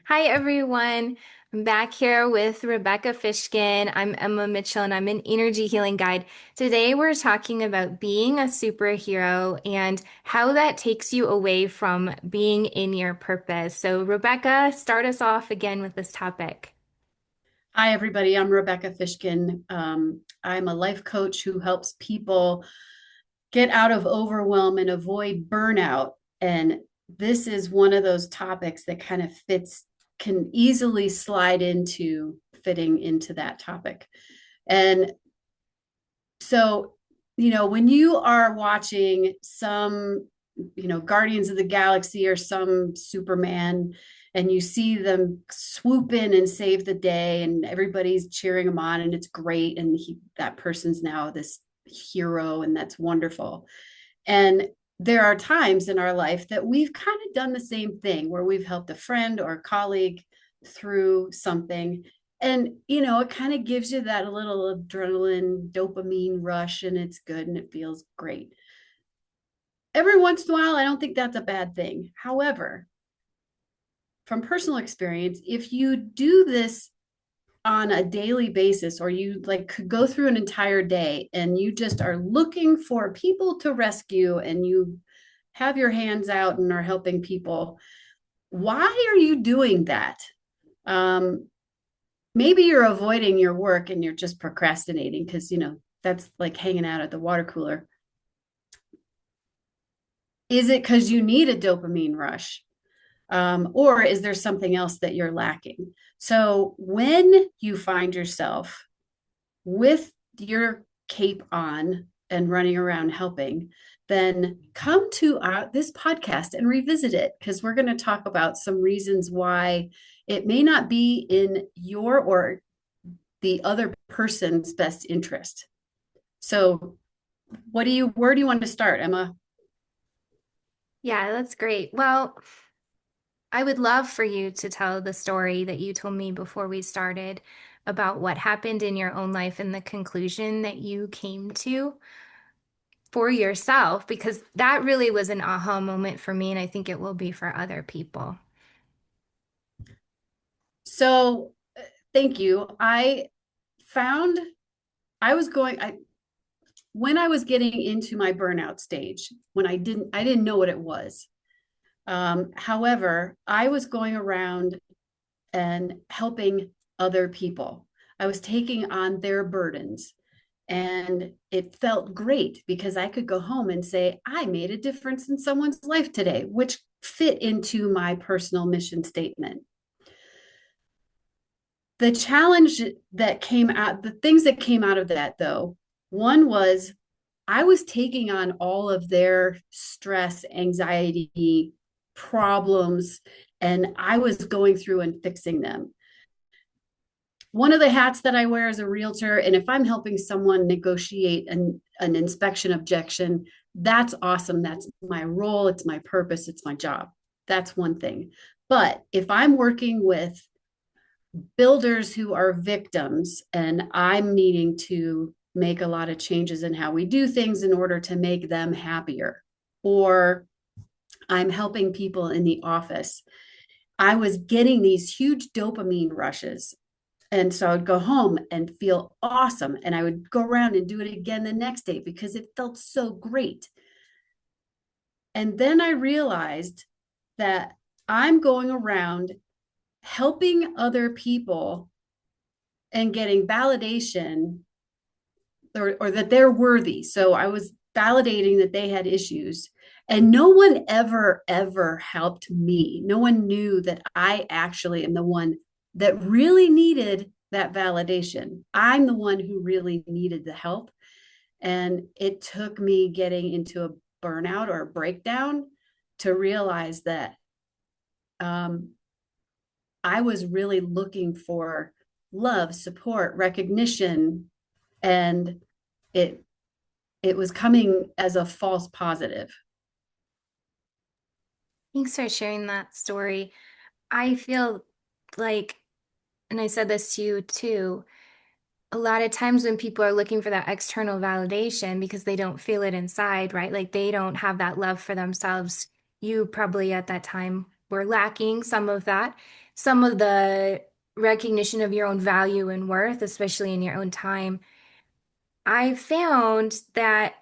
Hi, everyone. I'm back here with Rebecca Fishkin. I'm Emma Mitchell, and I'm an energy healing guide. Today, we're talking about being a superhero and how that takes you away from being in your purpose. So, Rebecca, start us off again with this topic. Hi, everybody. I'm Rebecca Fishkin. I'm a life coach who helps people get out of overwhelm and avoid burnout. And this is one of those topics that kind of can easily slide into fitting into that topic. And so, when you are watching some, Guardians of the Galaxy or some Superman, and you see them swoop in and save the day, and everybody's cheering him on, and it's great, and that person's now this hero, and that's wonderful. And there are times in our life that we've kind of done the same thing where we've helped a friend or a colleague through something. And, it kind of gives you that little adrenaline, dopamine rush, and it's good and it feels great. Every once in a while, I don't think that's a bad thing. However, from personal experience, if you do this on a daily basis, or you like could go through an entire day and you just are looking for people to rescue and you have your hands out and are helping people, why are you doing that? um, Maybe you're avoiding your work and you're just procrastinating because that's like hanging out at the water cooler. Is it because you need a dopamine rush? Or is there something else that you're lacking? So when you find yourself with your cape on and running around helping, then come to this podcast and revisit it, because we're going to talk about some reasons why it may not be in your or the other person's best interest. So, where do you want to start, Emma? Yeah, that's great. Well, I would love for you to tell the story that you told me before we started about what happened in your own life and the conclusion that you came to for yourself, because that really was an aha moment for me, and I think it will be for other people. So, thank you. Found I was going I when I was getting into my burnout stage, when I didn't know what it was. However, I was going around and helping other people. I was taking on their burdens. And it felt great because I could go home and say, I made a difference in someone's life today, which fit into my personal mission statement. The challenge that came out, the things that came out of that, though, one was I was taking on all of their stress, anxiety, problems, and I was going through and fixing them. One of the hats that I wear as a realtor, and if I'm helping someone negotiate an inspection objection, that's awesome. That's my role, it's my purpose, it's my job. That's one thing. But if I'm working with builders who are victims and I'm needing to make a lot of changes in how we do things in order to make them happier, or I'm helping people in the office, I was getting these huge dopamine rushes. And so I'd go home and feel awesome. And I would go around and do it again the next day because it felt so great. And then I realized that I'm going around helping other people and getting validation, or that they're worthy. So I was validating that they had issues. And no one ever helped me. No one knew that I actually am the one that really needed that validation. I'm the one who really needed the help. And it took me getting into a burnout or a breakdown to realize that um, I was really looking for love, support, recognition, and it it was coming as a false positive. Thanks for sharing that story. I feel like, and I said this to you too, a lot of times when people are looking for that external validation because they don't feel it inside, right? Like they don't have that love for themselves. You probably at that time were lacking some of that. some of the recognition of your own value and worth, especially in your own time, I found that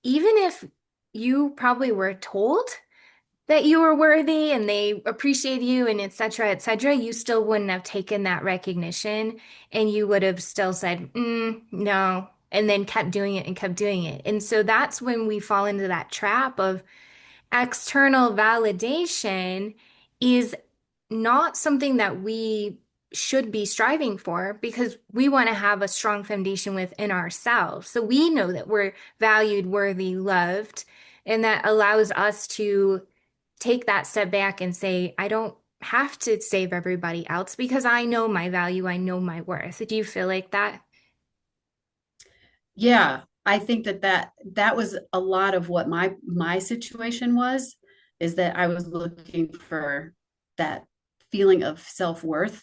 even if you probably were told that you were worthy and they appreciate you and et cetera, you still wouldn't have taken that recognition and you would have still said, no, and then kept doing it and kept doing it. And so that's when we fall into that trap of external validation is not something that we should be striving for because we want to have a strong foundation within ourselves. So we know that we're valued, worthy, loved, and that allows us to take that step back and say, I don't have to save everybody else because I know my value, I know my worth. Do you feel like that? Yeah, I think that was a lot of what my situation was, is that I was looking for that feeling of self-worth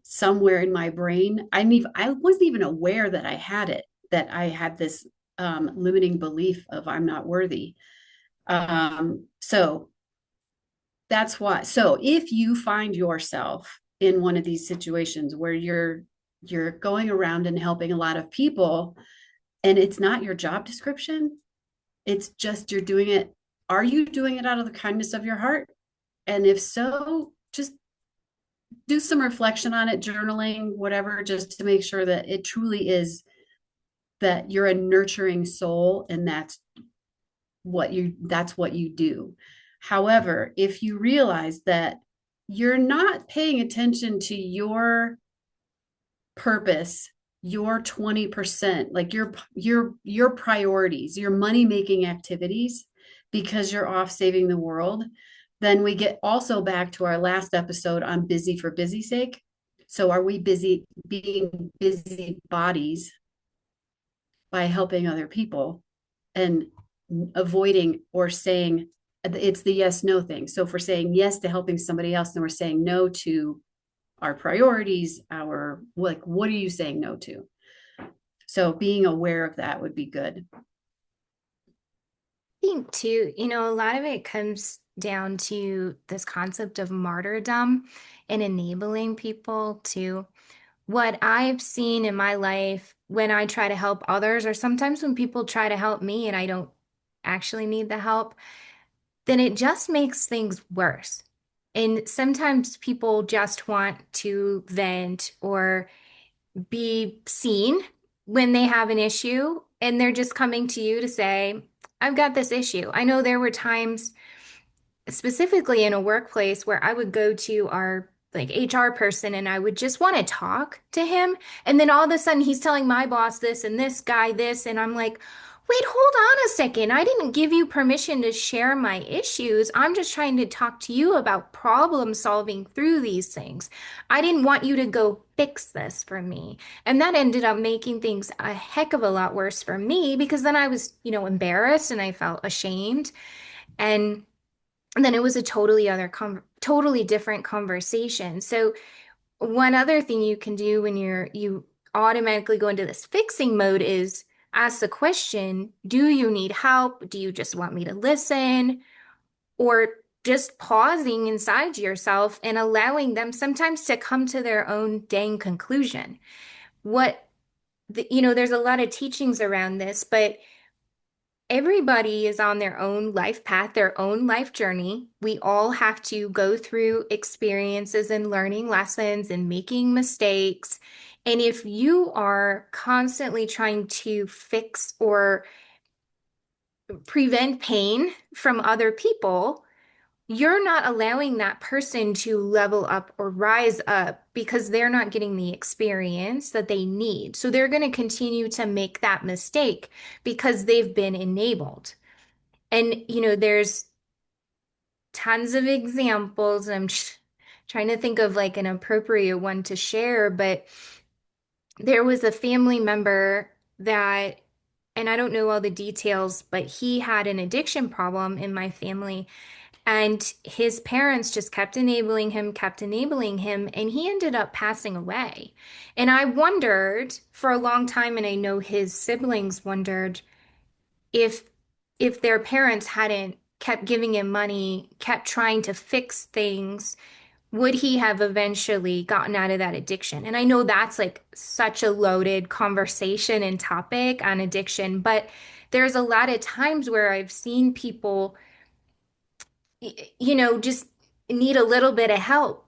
somewhere in my brain. I wasn't even aware that I had it, that I had this limiting belief of I'm not worthy. So that's why. So if you find yourself in one of these situations where you're going around and helping a lot of people, and it's not your job description, it's just you're doing it. Are you doing it out of the kindness of your heart? And if so, just do some reflection on it, journaling, whatever, just to make sure that it truly is, that you're a nurturing soul and that's what you do. However, if you realize that you're not paying attention to your purpose, your 20%, like your priorities, your money making activities, because you're off saving the world, then we get also back to our last episode on busy for busy sake. So are we busy being busy bodies by helping other people and avoiding or saying, it's the yes no thing. So if we're saying yes to helping somebody else, then we're saying no to our priorities, our, like, what are you saying no to? So being aware of that would be good. I think too, a lot of it comes down to this concept of martyrdom and enabling people to what I've seen in my life when I try to help others, or sometimes when people try to help me and I don't actually need the help, then it just makes things worse. And sometimes people just want to vent or be seen when they have an issue, and they're just coming to you to say, I've got this issue. I know there were times specifically in a workplace where I would go to our like HR person and I would just want to talk to him. And then all of a sudden he's telling my boss this and this guy this. And I'm like, wait, hold on a second. I didn't give you permission to share my issues. I'm just trying to talk to you about problem solving through these things. I didn't want you to go fix this for me. And that ended up making things a heck of a lot worse for me because then I was, embarrassed and I felt ashamed. And then it was a totally different conversation. So one other thing you can do when you automatically go into this fixing mode is ask the question, do you need help? Do you just want me to listen? Or just pausing inside yourself and allowing them sometimes to come to their own dang conclusion. There's a lot of teachings around this, but everybody is on their own life path, their own life journey. We all have to go through experiences and learning lessons and making mistakes. And if you are constantly trying to fix or prevent pain from other people, you're not allowing that person to level up or rise up because they're not getting the experience that they need. So they're going to continue to make that mistake because they've been enabled. And, there's tons of examples. And trying to think of like an appropriate one to share, but there was a family member that, and I don't know all the details, but he had an addiction problem in my family. And his parents just kept enabling him, and he ended up passing away. And I wondered for a long time, and I know his siblings wondered if their parents hadn't kept giving him money, kept trying to fix things, would he have eventually gotten out of that addiction? And I know that's like such a loaded conversation and topic on addiction, but there's a lot of times where I've seen people, just need a little bit of help,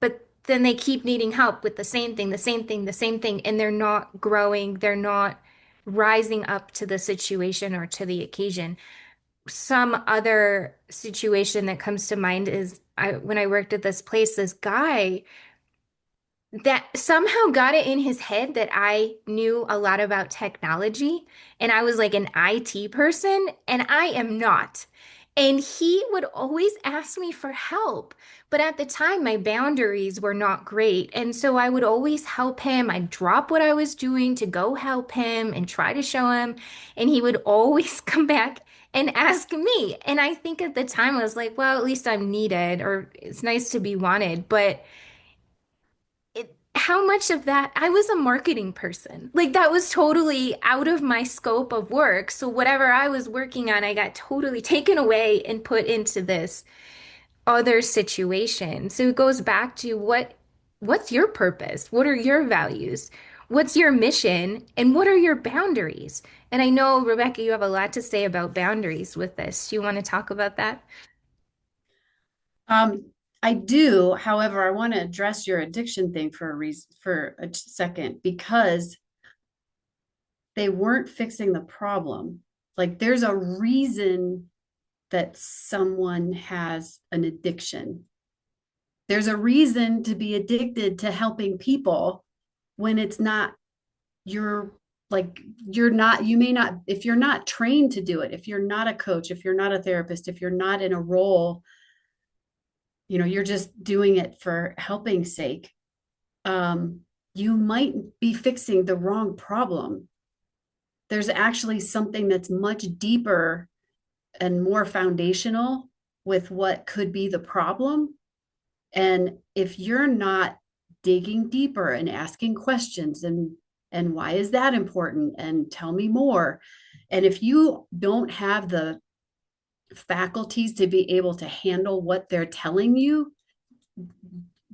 but then they keep needing help with the same thing, the same thing, the same thing, and they're not growing, they're not rising up to the situation or to the occasion. Some other situation that comes to mind is when I worked at this place, this guy that somehow got it in his head that I knew a lot about technology and I was like an IT person, and I am not. And he would always ask me for help. But at the time, my boundaries were not great. And so I would always help him. I'd drop what I was doing to go help him and try to show him. And he would always come back and ask me. And I think at the time I was like, well, at least I'm needed, or it's nice to be wanted. But how much of that, I was a marketing person. Like that was totally out of my scope of work. So whatever I was working on, I got totally taken away and put into this other situation. So it goes back to what's your purpose? What are your values? What's your mission? And what are your boundaries? And I know, Rebecca, you have a lot to say about boundaries with this. Do you want to talk about that? I do. However, I want to address your addiction thing for a reason, for a second, because they weren't fixing the problem. Like there's a reason that someone has an addiction. There's a reason to be addicted to helping people when it's not you're you're not, you may not, if you're not trained to do it, if you're not a coach, if you're not a therapist, if you're not in a role, you're just doing it for helping sake, um, you might be fixing the wrong problem. There's actually something that's much deeper and more foundational with what could be the problem. And if you're not digging deeper and asking questions and why is that important and tell me more, and if you don't have the faculties to be able to handle what they're telling you,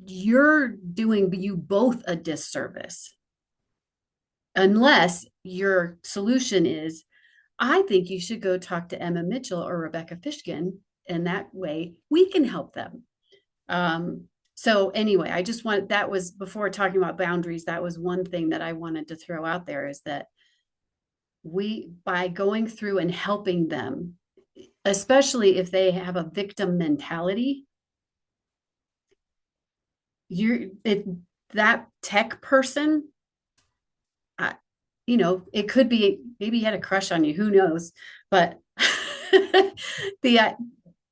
you're doing you both a disservice. Unless your solution is, I think you should go talk to Emma Mitchell or Rebecca Fishkin, and that way we can help them. So anyway, I just want, that was before talking about boundaries, that was one thing that I wanted to throw out there, is that we, by going through and helping them, especially if they have a victim mentality, you're it, that tech person, uh, it could be maybe he had a crush on you, who knows? But the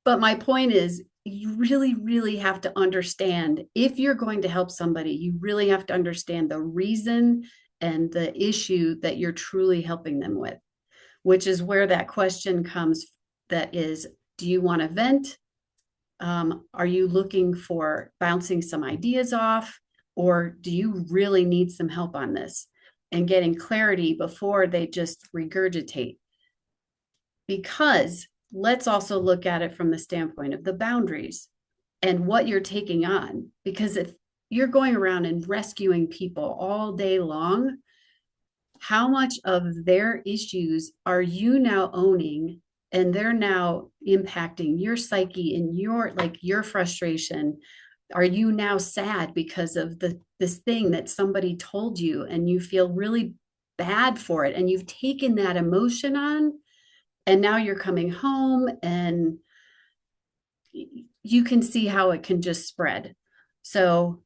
but my point is, you really, really have to understand, if you're going to help somebody, you really have to understand the reason and the issue that you're truly helping them with, which is where that question comes, that is, do you want to vent? Are you looking for bouncing some ideas off? Or do you really need some help on this? And getting clarity before they just regurgitate. Because let's also look at it from the standpoint of the boundaries and what you're taking on. Because if you're going around and rescuing people all day long, how much of their issues are you now owning, and they're now impacting your psyche and your frustration? Are you now sad because of this thing that somebody told you and you feel really bad for it, and you've taken that emotion on, and now you're coming home and you can see how it can just spread. So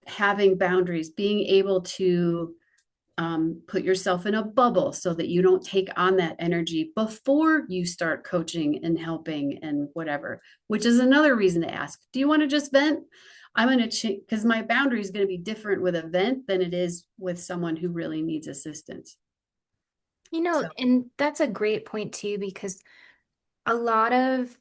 having boundaries, being able to put yourself in a bubble so that you don't take on that energy before you start coaching and helping and whatever, which is another reason to ask, do you want to just vent? I'm going to change, because my boundary is going to be different with a vent than it is with someone who really needs assistance. So And that's a great point too, because a lot of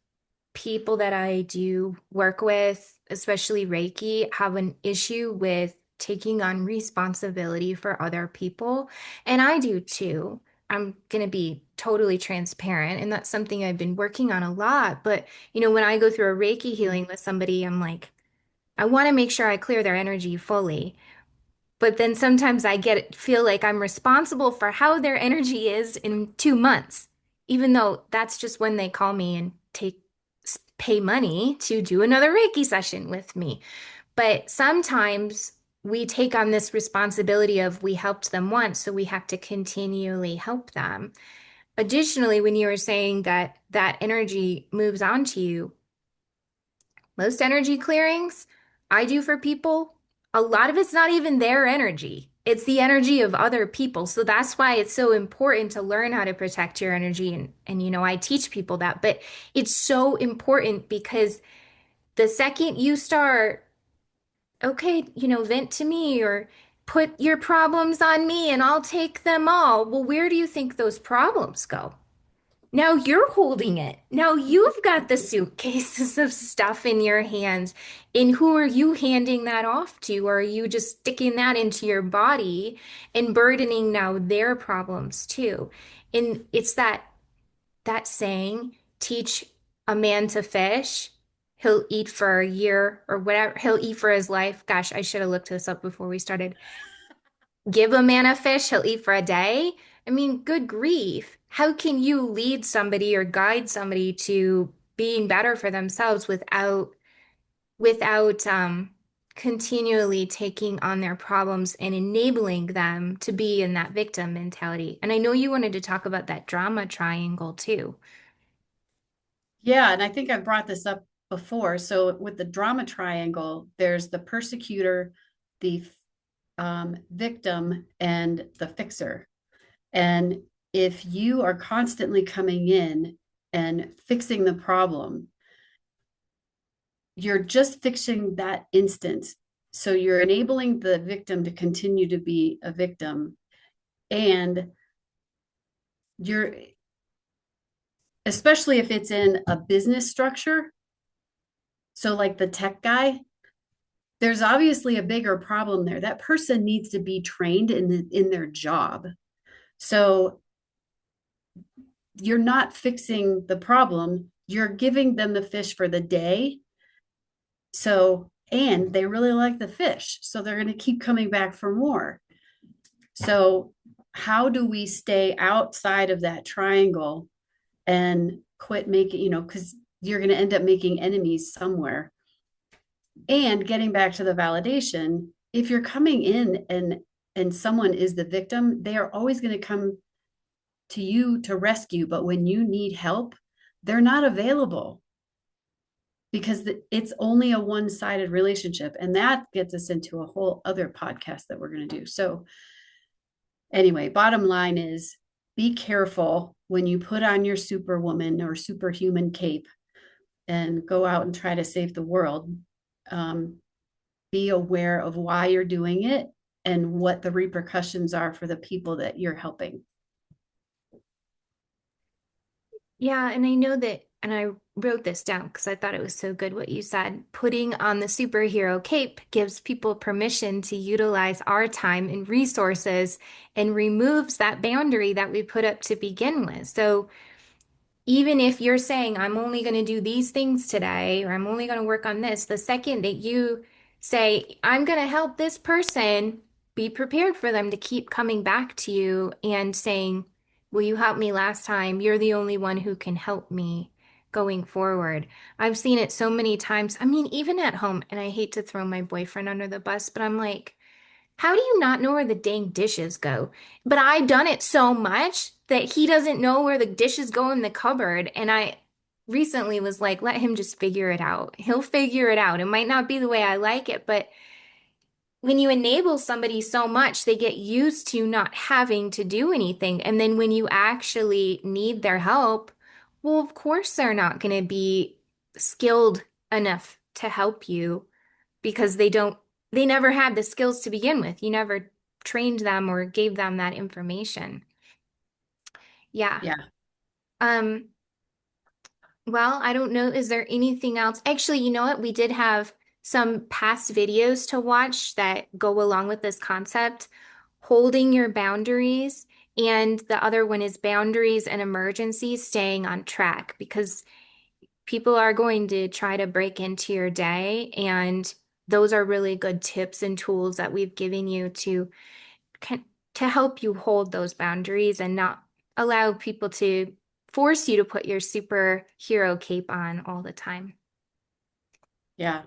people that I do work with, especially Reiki, have an issue with taking on responsibility for other people. And I do too. I'm going to be totally transparent. And that's something I've been working on a lot. But, when I go through a Reiki healing with somebody, I'm like, I want to make sure I clear their energy fully. But then sometimes feel like I'm responsible for how their energy is in 2 months, even though that's just when they call me and pay money to do another Reiki session with me. But sometimes we take on this responsibility of we helped them once, so we have to continually help them. Additionally, when you were saying that that energy moves on to you, most energy clearings I do for people, a lot of it's not even their energy. It's the energy of other people. So that's why it's so important to learn how to protect your energy. And I teach people that, but it's so important because the second you start, okay, vent to me or put your problems on me and I'll take them all. Well, where do you think those problems go? Now you're holding it. Now you've got the suitcases of stuff in your hands. And who are you handing that off to? Or are you just sticking that into your body and burdening now their problems too? And it's that saying, teach a man to fish, he'll eat for a year or whatever, he'll eat for his life. Gosh, I should have looked this up before we started. Give a man a fish, he'll eat for a day. I mean, good grief. How can you lead somebody or guide somebody to being better for themselves without continually taking on their problems and enabling them to be in that victim mentality? And I know you wanted to talk about that drama triangle too. Yeah, and I think I've brought this up before. So with the drama triangle, there's the persecutor, the victim, and the fixer. And if you are constantly coming in and fixing the problem, you're just fixing that instance. So you're enabling the victim to continue to be a victim. And you're, especially if it's in a business structure, so like the tech guy, there's obviously a bigger problem there. That person needs to be trained in their job. So you're not fixing the problem, you're giving them the fish for the day. So, and they really like the fish. So they're going to keep coming back for more. So, how do we stay outside of that triangle and quit making, because you're going to end up making enemies somewhere. And getting back to the validation, if you're coming in and someone is the victim, they are always going to come to you to rescue. But when you need help, they're not available because it's only a one-sided relationship. And that gets us into a whole other podcast that we're going to do. So anyway, bottom line is be careful when you put on your superwoman or superhuman cape and go out and try to save the world. Um, be aware of why you're doing it and what the repercussions are for the people that you're helping. Yeah, and I know that, and I wrote this down because I thought it was so good what you said. Putting on the superhero cape gives people permission to utilize our time and resources and removes that boundary that we put up to begin with. So even if you're saying, I'm only going to do these things today, or I'm only going to work on this, the second that you say, I'm going to help this person, be prepared for them to keep coming back to you and saying, will you help me last time? You're the only one who can help me going forward. I've seen it so many times. I mean, even at home, and I hate to throw my boyfriend under the bus, but I'm like, how do you not know where the dang dishes go? But I've done it so much that he doesn't know where the dishes go in the cupboard. And I recently was like, let him just figure it out. He'll figure it out. It might not be the way I like it, but when you enable somebody so much, they get used to not having to do anything. And then when you actually need their help, well, of course, they're not going to be skilled enough to help you because they never had the skills to begin with. You never trained them or gave them that information. Yeah. Yeah. Um, well, I don't know. Is there anything else? Actually, you know what? We did have some past videos to watch that go along with this concept, holding your boundaries. And the other one is boundaries and emergencies, staying on track because people are going to try to break into your day and those are really good tips and tools that we've given you can, to help you hold those boundaries and not allow people to force you to put your superhero cape on all the time. Yeah.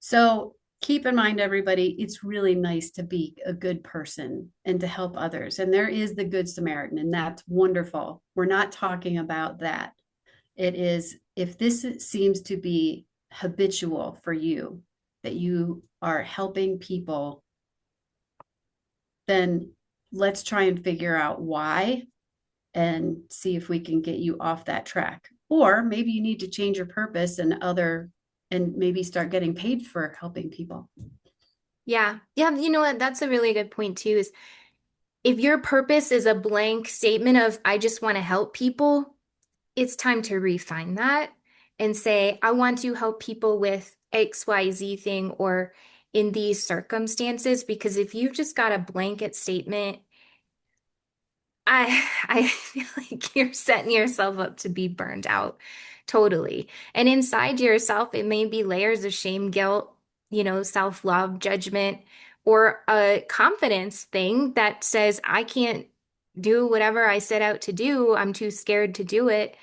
So keep in mind, everybody, it's really nice to be a good person and to help others. And there is the Good Samaritan, and that's wonderful. We're not talking about that. It is, if this seems to be habitual for you, that you are helping people, then let's try and figure out why and see if we can get you off that track. Or maybe you need to change your purpose and maybe start getting paid for helping people. Yeah. Yeah, you know what? That's a really good point too, is if your purpose is a blank statement of I just want to help people, it's time to refine that and say, I want to help people with XYZ thing or in these circumstances. Because if you've just got a blanket statement, I feel like you're setting yourself up to be burned out totally. And inside yourself, it may be layers of shame, guilt, self-love, judgment, or a confidence thing that says, I can't do whatever I set out to do. I'm too scared to do it.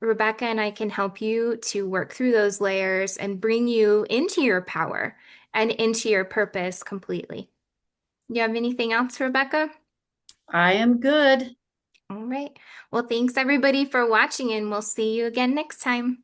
Rebecca and I can help you to work through those layers and bring you into your power and into your purpose completely. You have anything else, Rebecca? I am good. All right. Well, thanks everybody for watching, and we'll see you again next time.